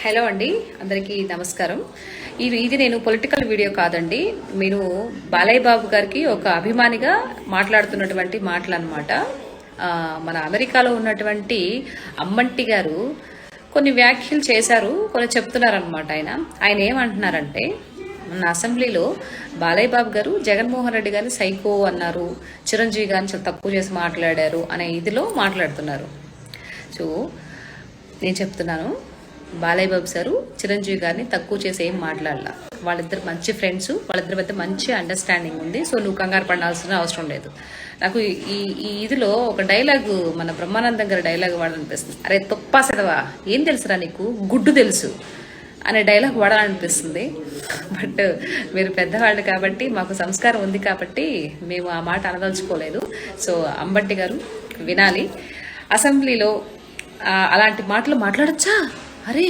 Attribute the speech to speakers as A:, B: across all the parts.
A: Hello అండి, అందరికీ నమస్కారం. ఇది నేను పొలిటికల్ వీడియో కాదండి. నేను బాలయ్య బాబు గారికి ఒక అభిమానిగా మాట్లాడుతున్నటువంటి మాటలు అనమాట. మన అమెరికాలో ఉన్నటువంటి అమ్మంటి గారు కొన్ని వ్యాఖ్యలు చేశారు, కొన్ని చెప్తున్నారనమాట. ఆయన ఏమంటున్నారంటే, మన అసెంబ్లీలో బాలయ్య బాబు గారు జగన్మోహన్ రెడ్డి గారిని సైకో అన్నారు, చిరంజీవి గారిని చాలా తక్కువ చేసి మాట్లాడారు అనే ఇదిలో మాట్లాడుతున్నారు. సో నేను చెప్తున్నాను, బాలయ్య బాబు సారు చిరంజీవి గారిని తక్కువ చేసి ఏం మాట్లాడాల. వాళ్ళిద్దరు మంచి ఫ్రెండ్స్, వాళ్ళిద్దరి మధ్య మంచి అండర్స్టాండింగ్ ఉంది. సో నువ్వు కంగారు పడాల్సిన అవసరం లేదు. నాకు ఈ ఇదిలో ఒక డైలాగ్, మన బ్రహ్మానందం గారి డైలాగ్ వాడాలనిపిస్తుంది. అరే తొప్పా సెదవా, ఏం తెలుసురా నీకు, గుడ్డు తెలుసు అనే డైలాగ్ వాడాలనిపిస్తుంది. బట్ మీరు పెద్దవాళ్ళు కాబట్టి, మాకు సంస్కారం ఉంది కాబట్టి మేము ఆ మాట అనదలుచుకోలేదు. సో అంబట్టి గారు వినాలి. అసెంబ్లీలో అలాంటి మాటలు మాట్లాడచ్చా? అరే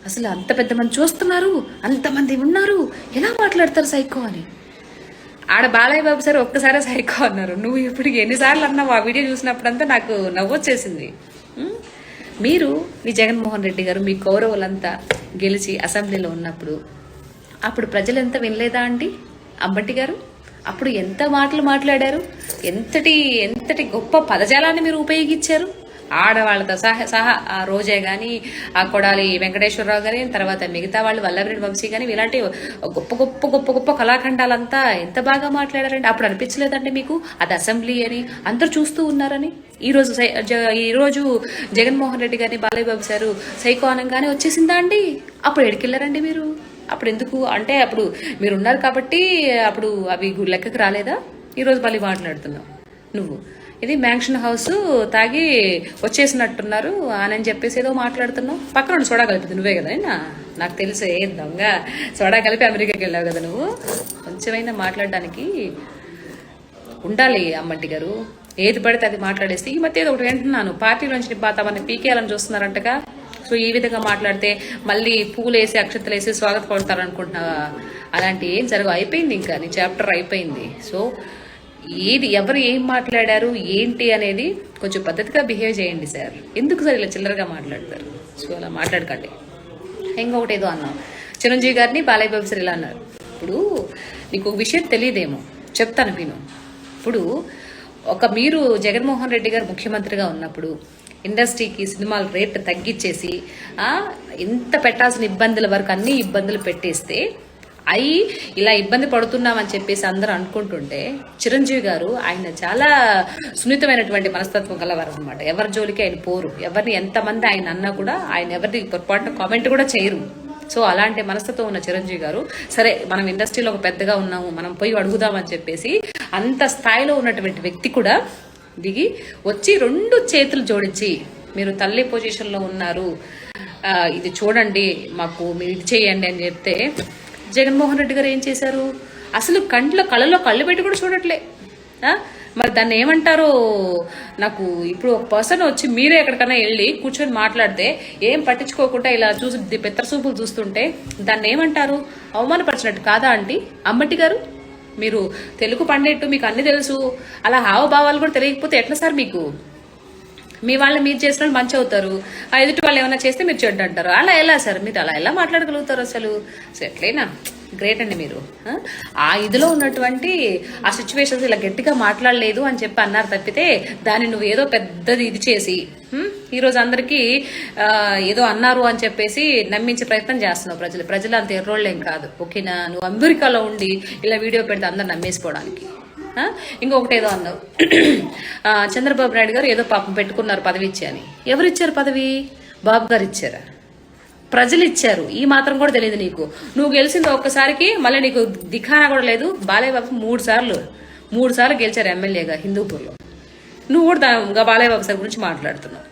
A: అసలు అంత పెద్ద మంది చూస్తున్నారు, అంతమంది ఉన్నారు, ఎలా మాట్లాడతారు సైకో అని? ఆడ బాలయ్య బాబు సార్ ఒక్కసారే సైకో అన్నారు. నువ్వు ఇప్పుడు ఎన్నిసార్లు అన్నావు? ఆ వీడియో చూసినప్పుడంతా నాకు నవ్వొచ్చేసింది. మీరు మీ జగన్మోహన్ రెడ్డి గారు మీ కౌరవులంతా గెలిచి అసెంబ్లీలో ఉన్నప్పుడు అప్పుడు ప్రజలు ఎంత వినలేదా అండి? అంబట్టి గారు అప్పుడు ఎంత మాటలు మాట్లాడారు, ఎంతటి గొప్ప పదజాలాన్ని మీరు ఉపయోగించారు. ఆడవాళ్ళతో సహా ఆ రోజే కానీ, ఆ కొడాలి వెంకటేశ్వరరావు కానీ, తర్వాత మిగతా వాళ్ళు వల్లభరెడ్డి వంశీ కానీ, ఇలాంటి గొప్ప గొప్ప గొప్ప గొప్ప కళాఖండాలంతా ఎంత బాగా మాట్లాడారండి. అప్పుడు అనిపించలేదండి మీకు అది అసెంబ్లీ అని, అందరూ చూస్తూ ఉన్నారని? ఈరోజు జగన్మోహన్ రెడ్డి గారిని బాలయ్య బాబు సారు సైకో అనగానే వచ్చేసిందా అండి? అప్పుడు ఎడికెళ్ళారండి మీరు? అప్పుడు ఎందుకు అంటే, అప్పుడు మీరు ఉన్నారు కాబట్టి అప్పుడు అవి లెక్కకు రాలేదా? ఈరోజు మళ్ళీ మాట్లాడుతున్నావు నువ్వు. ఇది మ్యాంక్షన్ హౌస్ తాగి వచ్చేసినట్టున్నారు అని చెప్పేసి ఏదో మాట్లాడుతున్నావు. పక్కన సోడా కలిపి నువ్వే కదా? నాకు తెలుసు, ఏ దొంగ సోడా కలిపి అమెరికాకి వెళ్ళావు కదా నువ్వు. కొంచెమైనా మాట్లాడడానికి ఉండాలి అమ్మంటి గారు. ఏది పడితే అది మాట్లాడేస్తే, ఈ మధ్య ఏదో ఒకటి వింటున్నాను, పార్టీలోంచి తమని పీకేయాలని చూస్తున్నారంటగా. సో ఈ విధంగా మాట్లాడితే మళ్ళీ పూలు వేసి అక్షతలు వేసి స్వాగత పడతారనుకుంటున్నావా? అలాంటి ఏం జరగవు, అయిపోయింది, ఇంకా నీ చాప్టర్ అయిపోయింది. సో ఎవరు ఏం మాట్లాడారు ఏంటి అనేది కొంచెం పద్ధతిగా బిహేవ్ చేయండి సార్. ఎందుకు సార్ ఇలా చిల్లరగా మాట్లాడతారు? సో అలా మాట్లాడకండి. ఇంకొకటి ఏదో అన్నాం, చిరంజీవి గారిని బాలయ్య బాబు సార్ ఇలా అన్నారు. ఇప్పుడు నీకు ఒక విషయం తెలియదేమో, చెప్తాను విను. ఇప్పుడు మీరు జగన్మోహన్ రెడ్డి గారు ముఖ్యమంత్రిగా ఉన్నప్పుడు ఇండస్ట్రీకి సినిమాల రేట్ తగ్గించేసి ఎంత పెట్టాల్సిన ఇబ్బందుల వరకు అన్ని ఇబ్బందులు పెట్టేస్తే ఇలా ఇబ్బంది పడుతున్నామని చెప్పేసి అందరూ అనుకుంటుంటే, చిరంజీవి గారు ఆయన చాలా సున్నితమైనటువంటి మనస్తత్వం గలవారు అనమాట. ఎవరి జోలికి ఆయన పోరు, ఎవరిని ఎంతమంది ఆయన అన్నా కూడా ఆయన ఎవరిని పొరపాటున కామెంట్ కూడా చేయరు. సో అలాంటి మనస్తత్వం ఉన్న చిరంజీవి గారు, సరే మనం ఇండస్ట్రీలో ఒక పెద్దగా ఉన్నాము, మనం పోయి అడుగుదామని చెప్పేసి అంత స్థాయిలో ఉన్నటువంటి వ్యక్తి కూడా దిగి వచ్చి 2 చేతులు జోడించి, మీరు తల్లి పొజిషన్లో ఉన్నారు, ఇది చూడండి, మాకు మీరు ఇది చేయండి అని చెప్తే, జగన్మోహన్ రెడ్డి గారు ఏం చేశారు? అసలు కళ్ళలో కళ్ళు పెట్టి కూడా చూడట్లే. మరి దాన్ని ఏమంటారో నాకు ఇప్పుడు ఒక పర్సన్ వచ్చి మీరే ఎక్కడికైనా వెళ్ళి కూర్చొని మాట్లాడితే ఏం పట్టించుకోకుండా ఇలా చూసి పెత్తర చూపులు చూస్తుంటే దాన్ని ఏమంటారు? అవమానపరిచినట్టు కాదా అండి? అంబట్టి గారు, మీరు తెలుగు పండేట్టు మీకు అన్ని తెలుసు, అలా హావభావాలు కూడా తెలియకపోతే ఎట్లా సార్? మీకు మీ వాళ్ళు మీరు చేసిన వాళ్ళు మంచి అవుతారు, ఆ ఎదుటి వాళ్ళు ఏమైనా చేస్తే మీరు చెడ్డ అంటారు. అలా ఎలా సార్? మీరు అలా ఎలా మాట్లాడగలుగుతారు అసలు? సో ఎట్లయినా గ్రేట్ అండి మీరు. ఆ ఇదిలో ఉన్నటువంటి ఆ సిచ్యువేషన్స్ ఇలా గట్టిగా మాట్లాడలేదు అని చెప్పి అన్నారు తప్పితే, దాన్ని నువ్వు ఏదో పెద్దది ఇది చేసి ఈరోజు అందరికీ ఏదో అన్నారు అని చెప్పేసి నమ్మించే ప్రయత్నం చేస్తున్నావు. ప్రజలు అంత ఎర్రోళ్ళేం కాదు, ఓకేనా? నువ్వు అమెరికాలో ఉండి ఇలా వీడియో పెడితే అందరు నమ్మేసిపోవడానికి. ఇంకొకటి ఏదో అన్నావు, చంద్రబాబు నాయుడు గారు ఏదో పాపం పెట్టుకున్నారు పదవి ఇచ్చి అని. ఎవరు ఇచ్చారు పదవి? బాబు గారు ఇచ్చారా? ప్రజలు ఇచ్చారు. ఈ మాత్రం కూడా తెలియదు నీకు. నువ్వు గెలిచింది ఒక్కసారికి, మళ్ళీ నీకు దిఖానా కూడా లేదు. బాలయ్య బాబు 3 సార్లు గెలిచారు ఎమ్మెల్యేగా హిందూపూర్లో. నువ్వు కూడా బాలయ్య బాబు సార్ గురించి మాట్లాడుతున్నావు.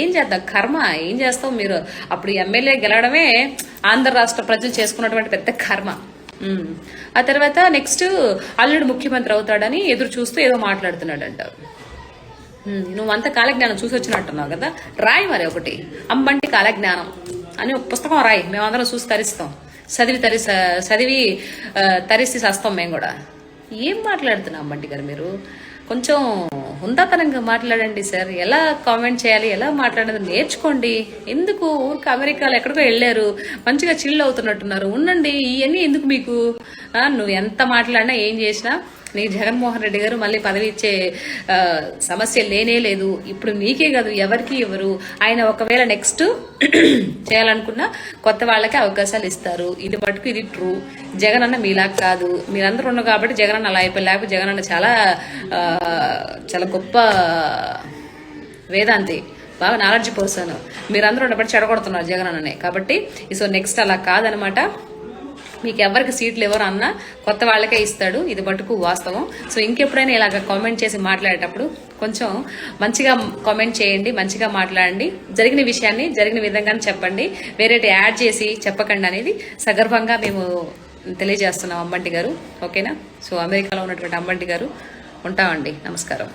A: ఏం చేద్దాం, కర్మ. ఏం చేస్తావు మీరు? అప్పుడు ఎమ్మెల్యే గెలవడమే ఆంధ్ర రాష్ట్ర ప్రజలు చేసుకున్నటువంటి పెద్ద కర్మ. ఆ తర్వాత నెక్స్ట్ అల్లుడు ముఖ్యమంత్రి అవుతాడని ఎదురు చూస్తూ ఏదో మాట్లాడుతున్నాడు అంటావు. నువ్వంతా కాలజ్ఞానం చూసి వచ్చినట్టున్నావు కదా. రాయి మరి ఒకటి, అంబంటి కాలజ్ఞానం అని ఒక పుస్తకం రాయి, మేమందరం చూసి తరిస్తాం. చదివి తరిసి సస్తాం మేము కూడా. ఏం మాట్లాడుతున్నా అంబంటి గారు మీరు? కొంచెం హుందాతనంగా మాట్లాడండి సార్. ఎలా కామెంట్ చేయాలి, ఎలా మాట్లాడేది నేర్చుకోండి. ఎందుకు ఊరికి అమెరికాలో ఎక్కడికో వెళ్ళారు, మంచిగా చిల్ అవుతున్నట్టున్నారు, ఉండండి. ఇవన్నీ ఎందుకు మీకు? నువ్వు ఎంత మాట్లాడినా ఏం చేసినా నీకు జగన్మోహన్ రెడ్డి గారు మళ్ళీ పదవి ఇచ్చే సమస్య లేనే లేదు. ఇప్పుడు నీకే కాదు, ఎవరికి ఇవ్వరు. ఆయన ఒకవేళ నెక్స్ట్ చేయాలనుకున్నా కొత్త వాళ్ళకి అవకాశాలు ఇస్తారు. ఇది మటుకు ఇది ట్రూ. జగన్ అన్న మీలా కాదు. మీరందరూ ఉన్నారు కాబట్టి జగన్ అన్న అలా అయిపోయి, లేకపోతే జగన్ అన్న చాలా చాలా గొప్ప వేదాంతి, బాగా నాలెడ్జ్ పర్సన్. మీరందరూ ఉన్నప్పుడు చెడగొడుతున్నారు జగన్ అన్ననే. కాబట్టి సో నెక్స్ట్ అలా కాదనమాట. మీకు ఎవరికి సీట్లు ఎవరు అన్నా కొత్త వాళ్ళకే ఇస్తాడు. ఇది మటుకు వాస్తవం. సో ఇంకెప్పుడైనా ఇలాగ కామెంట్ చేసి మాట్లాడేటప్పుడు కొంచెం మంచిగా కామెంట్ చేయండి, మంచిగా మాట్లాడండి. జరిగిన విషయాన్ని జరిగిన విధంగానే చెప్పండి, వేరేటి యాడ్ చేసి చెప్పకండి అనేది సగర్వంగా మేము తెలియజేస్తున్నాం అంబంటి గారు. ఓకేనా? సో అమెరికాలో ఉన్నటువంటి అంబంటి గారు ఉంటామండి. నమస్కారం.